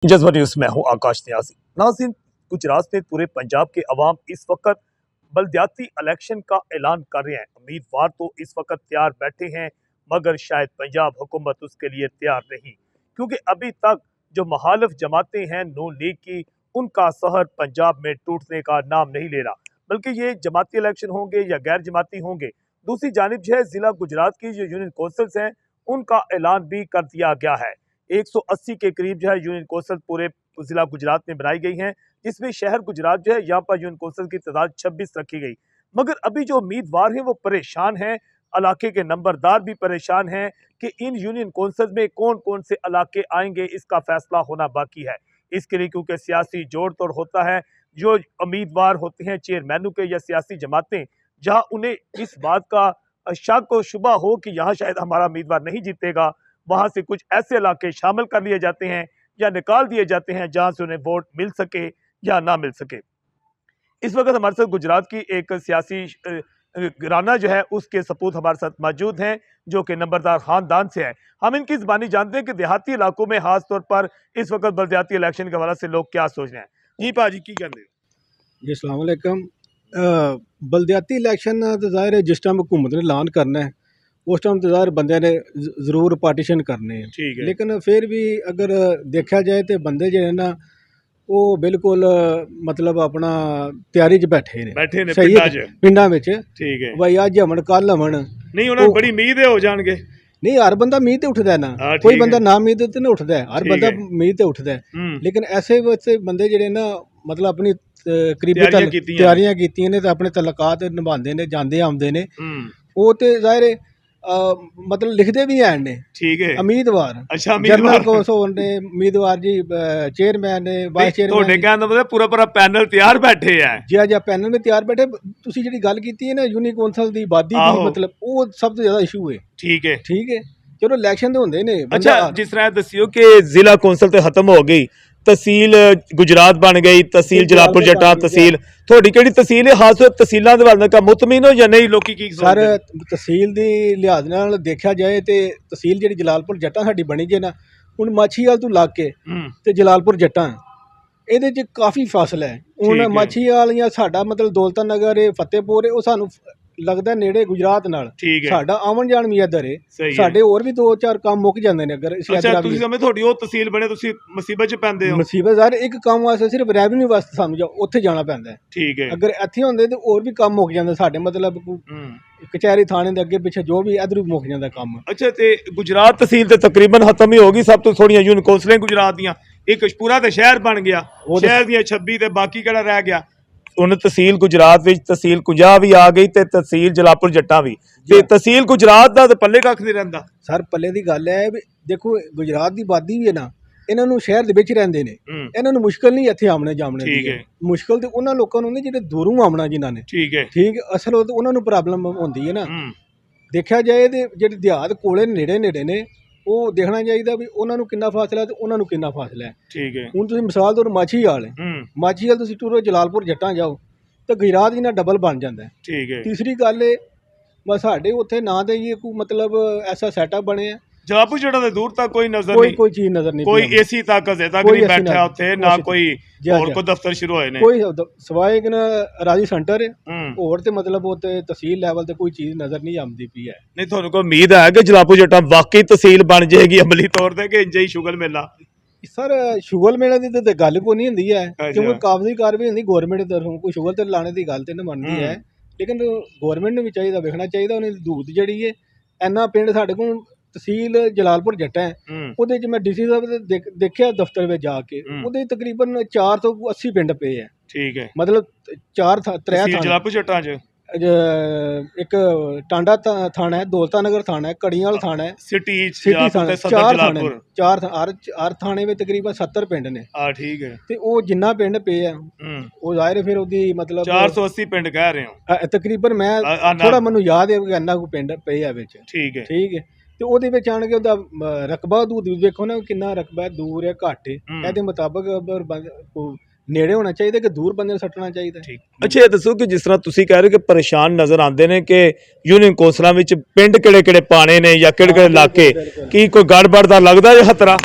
जज्बा न्यूज़ में हूँ आकाश न्याजी। नाज़रीन, गुजरात समेत पूरे पंजाब के अवाम इस वक्त बलदियाती इलेक्शन का ऐलान कर रहे हैं। उम्मीदवार तो इस वक्त तैयार बैठे हैं, मगर शायद पंजाब हुकूमत उसके लिए तैयार नहीं, क्योंकि अभी तक जो मुखालिफ जमातें हैं नून लीग की, उनका सहर पंजाब में टूटने का नाम नहीं ले रहा। बल्कि ये जमाती इलेक्शन होंगे या गैर जमाती होंगे। दूसरी जानिब जो है जिला गुजरात की जो यूनियन कौंसल्स हैं, उनका ऐलान भी कर दिया गया है। 180 के करीब जो है यूनियन कौंसल पूरे जिला गुजरात में बनाई गई हैं, जिसमें शहर गुजरात जो है यहाँ पर यूनियन कौंसल की तादाद 26 रखी गई। मगर अभी जो उम्मीदवार हैं वो परेशान हैं, इलाके के नंबरदार भी परेशान हैं कि इन यूनियन कौंसल में कौन कौन से इलाके आएंगे, इसका फैसला होना बाकी है। इसके लिए क्योंकि सियासी जोड़ तोड़ होता है, जो उम्मीदवार होते हैं चेयरमैनों के या सियासी जमातें, जहाँ उन्हें इस बात का शक और शुबा हो कि यहाँ शायद हमारा उम्मीदवार नहीं जीतेगा, वहां से कुछ ऐसे इलाके शामिल कर लिए जाते हैं या निकाल दिए जाते हैं जहां से उन्हें वोट मिल सके या ना मिल सके। इस वक्त हमारे साथ गुजरात की एक सियासी घराना जो है उसके सपूत हमारे साथ मौजूद हैं, जो कि नंबरदार खानदान से है। हम इनकी ज़बानी जानते हैं कि देहाती इलाकों में खास तौर पर इस वक्त बलदियाती इलेक्शन के हवाले से लोग क्या सोच रहे हैं। जी भाजी की कहते हो? जी अस्सलाम वालेकुम। बलदियाती इलैक्शन तो ज़ाहिर है जिस टाइम हुकूमत ने ऐलान करना है उस टाइम तो ज़ाहिर बंदे ने ज़रूर पार्टीशन करने हैं, ठीक है। लेकिन फिर भी अगर देखा जाए तो बंदे जो है ना वो बिल्कुल मतलब अपना तैयारी च बैठे ने सही है पिंडा विच, ठीक है भाई अज हमन कल हमन नहीं, उन्हें बड़ी उम्मीद हो जाएंगे। नहीं, हर बंदा मीत उठदा है ना, कोई बंदा ना मीत ते नहीं उठदा है, हर बंदा मीत उठदा है। लेकिन ऐसे वैसे बंदे जेडे ना मतलब अपनी करीबी तैयारियां कीतियां ने ते अपने तलकात निभांदे ने, जांदे आउंदे ने, वो ते ज़ाहिर मतलब लिखते भी हैं ने, ठीक है, उम्मीदवार। अच्छा, जनरल कौंसल ने उम्मीदवार जी, चेयरमैन ने, वाइस चेयरमैन, ਤੁਹਾਡੇ ਕਹਿਣ ਦਾ ਮਤਲਬ ਪੂਰਾ ਪੈਨਲ ਤਿਆਰ ਬੈਠੇ ਆ ਜੀ। ਅੱਜ ਪੈਨਲ में ਤਿਆਰ ਬੈਠੇ। ਤੁਸੀਂ ਜਿਹੜੀ ਗੱਲ ਕੀਤੀ ਹੈ ਨਾ यूनियन कौंसल ਦੀ ਆਬਾਦੀ ਦੀ, मतलब ਉਹ ਸਭ ਤੋਂ ਜ਼ਿਆਦਾ ਇਸ਼ੂ ਹੈ। ਠੀਕ ਹੈ ਚਲੋ ਇਲੈਕਸ਼ਨ ਤੇ ਹੁੰਦੇ ਨੇ। ਅੱਛਾ, ਜਿਸ ਤਰ੍ਹਾਂ ਦੱਸਿਓ ਕਿ ਜ਼ਿਲ੍ਹਾ ਕੌਂਸਲ ਤੇ ਖਤਮ ਹੋ ਗਈ, तहसील गुजरात बन गई, तहसील जलालपुर जटा तहसील, थोड़ी केड़ी तहसील है खास तहसीलों के बारे में मुतमिन हो या नहीं? लोग की सर तहसील के लिहाज नाल देखा जाए तो तहसील जी जलालपुर जटा साडी बनी जे ना, हुण माछीवाल तो लग के ते जलालपुर जटा ਇਹਦੇ 'ਚ ਕਾਫੀ ਫਾਸਲਾ ਹੈ। ਹੁਣ ਮਾਛੀਵਾਲ ਜਾਂ ਸਾਡਾ ਮਤਲਬ ਦੌਲਤਾ ਨਗਰ ਹੈ, ਫਤਿਹਪੁਰ ਹੈ, ਉਹ ਸਾਨੂੰ ਲੱਗਦਾ ਨੇੜੇ ਗੁਜਰਾਤ ਨਾਲ, ਸਾਡਾ ਆਉਣ ਜਾਣ ਵੀ ਇੱਧਰ ਹੈ, ਸਾਡੇ ਹੋਰ ਵੀ 2-4 ਕੰਮ ਮੁੱਕ ਜਾਂਦੇ ਨੇ ਅਗਰ ਅਸੀਂ ਇੱਧਰ। ਤੁਸੀਂ ਸਮੇਂ ਤੁਹਾਡੀ ਉਹ ਤਹਿਸੀਲ ਬਣੇ, ਤੁਸੀਂ ਮੁਸੀਬਤ 'ਚ ਪੈਂਦੇ ਹੋ। ਮੁਸੀਬਤ ਯਾਰ ਇੱਕ ਕੰਮ ਵਾਸਤੇ ਸਿਰਫ ਰੈਵਨਿਊ ਵਾਸਤੇ ਸਾਨੂੰ ਉੱਥੇ ਜਾਣਾ ਪੈਂਦਾ ਹੈ। ਠੀਕ ਹੈ, ਅਗਰ ਇੱਥੇ ਹੁੰਦੇ ਤੇ ਹੋਰ ਵੀ ਕੰਮ ਮੁੱਕ ਜਾਂਦੇ ਸਾਡੇ, ਮਤਲਬ ਕਚਹਿਰੀ ਥਾਣੇ ਦੇ ਅੱਗੇ ਪਿੱਛੇ ਜੋ ਵੀ ਇੱਧਰ ਵੀ ਮੁੱਕ ਜਾਂਦਾ ਕੰਮ। ਅੱਛਾ, ਤੇ ਗੁਜਰਾਤ ਤਹਿਸੀਲ ਤੇ ਤਕਰੀਬਨ ਖਤਮ ਹੀ ਹੋ ਗਈ, ਸਭ ਤੋਂ ਥੋੜੀਆਂ ਯੂਨੀਅਨ ਕੌਂਸਲਾਂ ਗੁਜਰਾਤ ਦੀਆਂ, ਇੱਕ ਪੂਰਾ ਤੇ ਸ਼ਹਿਰ ਬਣ ਗਿਆ, ਸ਼ਹਿਰ ਦੀਆਂ 26 ਤੇ ਬਾਕੀ ਕਿਹੜਾ ਰਹਿ ਗਿਆ। ਹੁਣ ਤਹਿਸੀਲ ਗੁਜਰਾਤ ਵਿੱਚ ਤਹਿਸੀਲ ਕੁੰਜਾ ਵੀ ਆ ਗਈ ਤੇ ਤਹਿਸੀਲ ਜਲਾਲਪੁਰ ਜੱਟਾਂ ਵੀ, ਤੇ ਤਹਿਸੀਲ ਗੁਜਰਾਤ ਦਾ ਤੇ ਪੱਲੇ ਕੱਖ ਨਹੀਂ ਰਹਿੰਦਾ। ਸਰ ਪੱਲੇ ਦੀ ਗੱਲ ਹੈ ਵੀ ਦੇਖੋ ਗੁਜਰਾਤ ਦੀ ਆਬਾਦੀ ਵੀ ਹੈ ਨਾ, ਇਹਨਾਂ ਨੂੰ ਸ਼ਹਿਰ ਦੇ ਵਿੱਚ ਰਹਿੰਦੇ ਨੇ, ਇਹਨਾਂ ਨੂੰ ਮੁਸ਼ਕਲ ਨਹੀਂ ਇੱਥੇ ਆਉਣੇ ਜਾਮਣੇ ਦੀ, ਮੁਸ਼ਕਲ ਤੇ ਉਹਨਾਂ ਲੋਕਾਂ ਨੂੰ ਨਹੀਂ ਜਿਹੜੇ ਦੂਰੋਂ ਆਉਣਾ ਜਿਨ੍ਹਾਂ ਨੇ। ਠੀਕ ਅਸਲ ਉਹਨਾਂ ਨੂੰ ਪ੍ਰੋਬਲਮ ਹੁੰਦੀ ਹੈ ਨਾ। ਦੇਖਿਆ ਜਾਏ ਤੇ ਜਿਹੜੇ ਦਿਹਾਤ ਕੋਲੇ ਨੇੜੇ ਨੇ ਉਹ ਦੇਖਣਾ ਚਾਹੀਦਾ ਵੀ ਉਹਨਾਂ ਨੂੰ ਕਿੰਨਾ ਫਾਸਲਾ ਤੇ ਉਹਨਾਂ ਨੂੰ ਕਿੰਨਾ ਫਾਸਲਾ ਹੈ। ਠੀਕ ਹੈ, ਹੁਣ ਤੁਸੀਂ ਮਿਸਾਲ ਤੌਰ ਮਾਛੀਵਾਲ ਤੁਸੀਂ ਟੂਰੋ ਜਲਾਲਪੁਰ ਜੱਟਾਂ ਜਾਓ ਤਾਂ ਗੁਜਰਾਤ ਜਿੰਨਾ ਡਬਲ ਬਣ ਜਾਂਦਾ ਹੈ। ਠੀਕ ਹੈ, ਤੀਸਰੀ ਗੱਲ ਹੈ ਬਸ ਸਾਡੇ ਉੱਥੇ ਨਾ ਤਾਂ ਇਹ ਕੋਈ ਮਤਲਬ ਐਸਾ ਸੈਟਅਪ ਬਣਿਆ ਜਲਾਲਪੁਰ ਜਿਹੜਾ ਤੇ ਦੂਰ ਤੱਕ ਕੋਈ ਨਜ਼ਰ ਨਹੀਂ, ਕੋਈ ਚੀਜ਼ ਨਜ਼ਰ ਨਹੀਂ, ਕੋਈ ਏਸੀ ਤੱਕ ਅਜੇ ਤੱਕ ਨਹੀਂ ਬੈਠਾ ਉੱਥੇ, ਨਾ ਕੋਈ ਹੋਰ ਕੋਈ ਦਫ਼ਤਰ ਸ਼ੁਰੂ ਹੋਏ ਨੇ, ਕੋਈ ਸਵਾਏ ਕਿ ਰਾਜੀ ਸੈਂਟਰ ਹੈ ਹੋਰ ਤੇ ਮਤਲਬ ਉੱਥੇ ਤਹਿਸੀਲ ਲੈਵਲ ਤੇ ਕੋਈ ਚੀਜ਼ ਨਜ਼ਰ ਨਹੀਂ ਆਉਂਦੀ ਪਈ ਹੈ। ਨਹੀਂ, ਤੁਹਾਨੂੰ ਕੋਈ ਉਮੀਦ ਹੈ ਕਿ ਜਲਾਲਪੁਰ ਜੱਟਾਂ ਵਾਕਈ ਤਹਿਸੀਲ ਬਣ ਜਾਏਗੀ ਅਮਲੀ ਤੌਰ ਤੇ, ਕਿ ਇੰਜ ਹੀ ਸ਼ੁਗਲ ਮੇਲਾ? ਸਰ ਸ਼ੁਗਲ ਮੇਲੇ ਦੀ ਤਾਂ ਗੱਲ ਕੋਈ ਨਹੀਂ ਹੁੰਦੀ ਹੈ, ਕਿਉਂਕਿ ਕਾਬਜ਼ੀ ਕਾਰਵਾਈ ਹੁੰਦੀ ਗੌਰਮੈਂਟ ਦੀ ਤਰਫੋਂ, ਕੋਈ ਸ਼ੁਗਲ ਤੇ ਲਾਣੇ ਦੀ ਗੱਲ ਤੇ ਨਹੀਂ ਬਣਦੀ ਹੈ। ਲੇਕਿਨ ਗੌਰਮੈਂਟ ਨੂੰ ਵੀ ਚਾਹੀਦਾ ਵੇਖਣਾ ਚਾਹੀਦਾ ਉਹਨੇ ਦੂਤ ਜਿਹੜੀ ਹੈ। ਇੰਨਾ ਪਿੰਡ ਸਾਡੇ ਕੋਲ ਤਹਿਸੀਲ ਜਲਾਲਪੁਰ ਜੱਟਾਂ ਹੈ, ਉਹਦੇ 'ਚ ਮੈਂ ਡੀਸੀ ਸਾਹਿਬ ਦੇ ਦੇਖਿਆ ਦਫ਼ਤਰ ਵਿੱਚ ਜਾ ਕੇ, ਉਹਦੇ ਤਕਰੀਬਨ 480 ਪਿੰਡ ਪਏ ਹੈ। ਠੀਕ ਹੈ, ਮਤਲਬ 4 ਜਲਾਲਪੁਰ ਜੱਟਾਂ 'ਚ ਇੱਕ ਟਾਂਡਾ ਥਾਣਾ ਹੈ, ਦੌਲਤਾ ਨਗਰ ਥਾਣਾ ਹੈ, ਕੜੀਆਂ ਵਾਲਾ ਥਾਣਾ ਹੈ, ਸਿਟੀ ਥਾਣਾ, 4 ਥਾਣੇ ਵਿੱਚ ਤਕਰੀਬਨ 70 ਪਿੰਡ ਨੇ। ਠੀਕ ਹੈ, ਤੇ ਉਹ ਜਿੰਨਾ ਪਿੰਡ ਪਏ ਆ ਉਹ ਜ਼ਾਹਿਰ ਫਿਰ ਉਹਦੀ ਮਤਲਬ 480 ਪਿੰਡ ਕਹਿ ਰਹੇ ਹੋ ਤਕਰੀਬਨ, ਮੈਂ ਥੋੜਾ ਮੈਨੂੰ ਯਾਦ ਹੈ ਕਿ ਇੰਨਾ ਕੋਈ ਪਿੰਡ ਪਏ ਆ ਵਿੱਚ। ਠੀਕ ਹੈ ਤੇ ਉਹਦੇ ਵਿੱਚ ਆਣ ਕੇ ਉਹਦਾ ਰਕਬਾ ਦੂਰ ਵੇਖੋ ਨਾ, ਕਿੰਨਾ ਰਕਬਾ ਦੂਰ ਹੈ ਘੱਟ ਹੈ, ਇਹਦੇ ਮੁਤਾਬਕ ਨੇੜੇ ਹੋਣਾ ਚਾਹੀਦਾ ਕਿ ਦੂਰ ਬੰਦੇ ਨੂੰ ਸੱਟਣਾ ਚਾਹੀਦਾ। ਅੱਛਾ, ਇਹ ਦੱਸੋ ਕਿ ਜਿਸ ਤਰ੍ਹਾਂ ਤੁਸੀਂ ਕਹਿ ਰਹੇ ਹੋ ਕਿ ਪਰੇਸ਼ਾਨ ਨਜ਼ਰ ਆਉਂਦੇ ਨੇ ਕਿ ਯੂਨੀਅਨ ਕੌਂਸਲਾਂ ਵਿੱਚ ਪਿੰਡ ਕਿਹੜੇ ਪਾਣੇ ਨੇ ਜਾਂ ਕਿਹੜੇ ਇਲਾਕੇ, ਕੀ ਕੋਈ ਗੜਬੜ ਦਾ ਲੱਗਦਾ ਹੈ ਖਤਰਾ?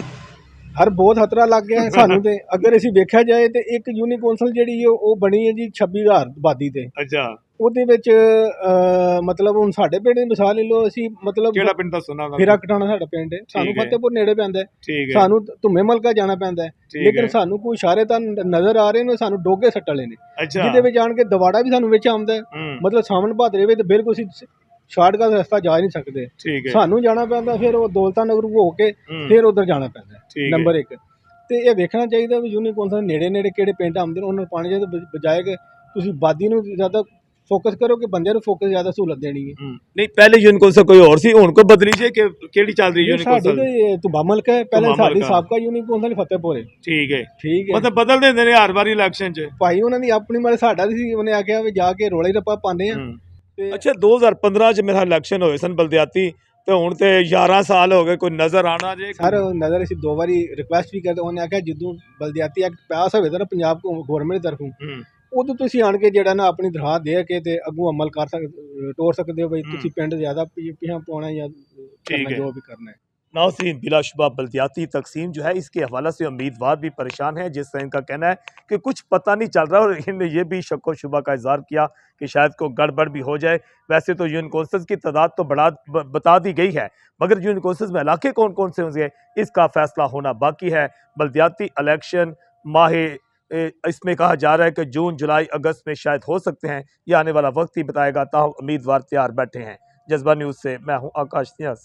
ਹਰ ਬਹੁਤ ਖਤਰਾ ਲੱਗ ਗਿਆ ਹੈ ਸਾਨੂੰ ਤੇ ਅਗਰ ਅਸੀਂ ਵੇਖਿਆ ਜਾਏ ਤੇ ਇੱਕ ਯੂਨੀ ਕੌਂਸਲ ਜਿਹੜੀ ਹੈ ਉਹ ਬਣੀ ਹੈ ਜੀ 26,000 ਆਬਾਦੀ ਤੇ ਅੱਛਾ ਉਹਦੇ ਵਿੱਚ ਮਤਲਬ ਹੁਣ ਸਾਡੇ ਪਿੰਡ ਦੀ ਮਿਸਾਲ ਲੈ ਲਓ ਅਸੀਂ ਮਤਲਬ ਕਿਹੜਾ ਪਿੰਡ ਦੱਸੋ ਨਾ ਫੇਰਾ ਕਟਾਣਾ ਸਾਡਾ ਪਿੰਡ ਹੈ ਸਾਨੂੰ ਠੀਕ ਹੈ। ਫਤਿਹਪੁਰ ਨੇੜੇ ਪੈਂਦਾ ਹੈ ਠੀਕ ਹੈ ਸਾਨੂੰ ਧੁੰਮੇ ਮਲਕਾ ਜਾਣਾ ਪੈਂਦਾ ਹੈ ਠੀਕ ਲੇਕਿਨ ਹੈ ਸਾਨੂੰ ਕੋਈ ਇਸ਼ਾਰੇ ਤਾਂ ਨਜ਼ਰ ਆ ਰਹੇ ਨੇ ਸਾਨੂੰ ਡੋਗੇ ਸੱਟ ਵਾਲੇ ਨੇ ਅੱਛਾ ਜਿਹਦੇ ਵਿੱਚ ਆਣ ਕੇ ਦਵਾੜਾ ਵੀ ਸਾਨੂੰ ਵਿੱਚ ਆਉਂਦਾ ਹੈ ਮਤਲਬ ਸਾਵਣ ਭਾਦਰੇ ਵਿੱਚ ਬਿਲਕੁਲ ਅਸੀਂ ਸ਼ਾਰਟਕਟ ਰਸਤਾ ਜਾ ਹੀ ਨਹੀਂ ਸਕਦੇ ਠੀਕ ਹੈ ਸਾਨੂੰ ਜਾਣਾ ਪੈਂਦਾ ਫਿਰ ਉਹ ਦੌਲਤਾ ਨਗਰ ਹੋ ਕੇ ਹੂੰ, ਫਿਰ ਉਧਰ ਜਾਣਾ ਪੈਂਦਾ ਠੀਕ ਹੈ ਨੰਬਰ 1 ਤੇ ਇਹ ਵੇਖਣਾ ਚਾਹੀਦਾ ਵੀ ਯੂਨੀ ਕੌਂਸਲ ਨੇੜੇ ਨੇੜੇ ਕਿਹੜੇ ਪਿੰਡ ਆਉਂਦੇ ਨੇ ਉਹਨਾਂ ਨੂੰ ਪਾਣੀ ਚਾਹੀਦਾ ਬਜਾਏ ਕਿ ਤੁਸੀਂ ਆਬਾਦੀ ਨੂੰ ਜ਼ਿਆਦਾ ਫੋਕਸ ਕਰੋ ਕਿ ਬੰਦਿਆਂ ਨੂੰ ਫੋਕਸ ਜ਼ਿਆਦਾ ਸਹੂਲਤ ਦੇਣੀ ਹੈ ਨਹੀਂ ਪਹਿਲੇ ਯੂਨ ਕੌਂਸਲ ਕੋਈ ਹੋਰ ਸੀ ਹੁਣ ਕੋਈ ਬਦਲੀ ਜੇ ਕਿ ਕਿਹੜੀ ਚੱਲ ਰਹੀ ਯੂਨ ਸਾਡੀ ਕੌਂਸਲ ਤੇ ਤੁਬਾ ਮਲਕ ਹੈ ਪਹਿਲਾਂ ਤੁਬਾ ਸਾਡੀ ਮਲਕਾ। ਸਾਬਕਾ ਯੂਨੀ ਕੌਂਸਲ ਫਤਿਹਪੁਰ ਹੈ ਠੀਕ ਹੈ ਠੀਕ ਹੈ ਮਤਲਬ ਬਦਲ ਦਿੰਦੇ ਨੇ ਹਰ ਵਾਰੀ ਇਲੈਕਸ਼ਨ 'ਚ ਭਾਈ ਉਹਨਾਂ ਦੀ ਆਪਣੀ ਮਤਲਬ ਸਾਡਾ ਸੀ ਉਹਨੇ ਆਖਿਆ ਵੀ ਜਾ ਕੇ ਰੋਲੇ ਰੱਪਾ ਪਾਉਂਦੇ ਆ ਤੇ ਅੱਛਾ 2015 ਚ ਮੇਰਾ ਇਲੈਕਸ਼ਨ ਹੋਏ ਸਨ ਬਲਦਿਆਤੀ ਤੇ ਹੁਣ ਤੇ 11 ਸਾਲ ਹੋ ਗਏ ਕੋਈ ਨਜ਼ਰ ਆਣਾ ਜੇ ਸਰ ਨਜ਼ਰ ਅਸੀਂ 2 ਵਾਰੀ ਰਿਕੁਐਸਟ ਵੀ ਕਰਦੇ ਉਹਨੇ ਆਖਿਆ ਜਦੋਂ ਬਲਦਿਆਤੀ ਐਕਟ ਪਾਸ ਹੋਵੇ ਤਾਂ ਨਾ ਪੰਜਾਬ ਗਵਰਨਮੈਂਟ ਦੀ ਤਰਫੋਂ ਉਦੋਂ ਤੁਸੀਂ ਆਣ ਕੇ ਜਿਹੜਾ ਨਾ ਆਪਣੀ ਦਰਖਾਸਤ ਦੇ ਕੇ ਤੇ ਅੱਗੋਂ ਅਮਲ ਕਰ ਸਕਦੇ ਟੋਰ ਸਕਦੇ ਹੋ ਬਈ ਤੁਸੀਂ ਪਿੰਡ ਜ਼ਿਆਦਾ ਪੀਹਾਂ ਪਾਉਣਾ ਜਾਂ ठीक करना है। जो भी करना है नाज़रीन बिलाशुबा बल्दियाती तकसीम जो है इसके हवाले से उम्मीदवार भी परेशान है जिससे इनका कहना है कि कुछ पता नहीं चल रहा और इन्होंने ये भी शक व शुबा का इजहार किया कि शायद को गड़बड़ भी हो जाए। वैसे तो यूनियन कौंसल्स की तादाद तो बता दी गई है मगर यूनियन कौंसल्स में इलाके कौन कौन से होंगे इसका फैसला होना बाकी है। बल्दियाती इलेक्शन माह इसमें कहा जा रहा है कि जून जुलाई अगस्त में शायद हो सकते हैं, ये आने वाला वक्त ही बताएगा। ताहम उम्मीदवार तैयार बैठे हैं। जज्बा न्यूज़ से मैं हूँ आकाश नियाज़।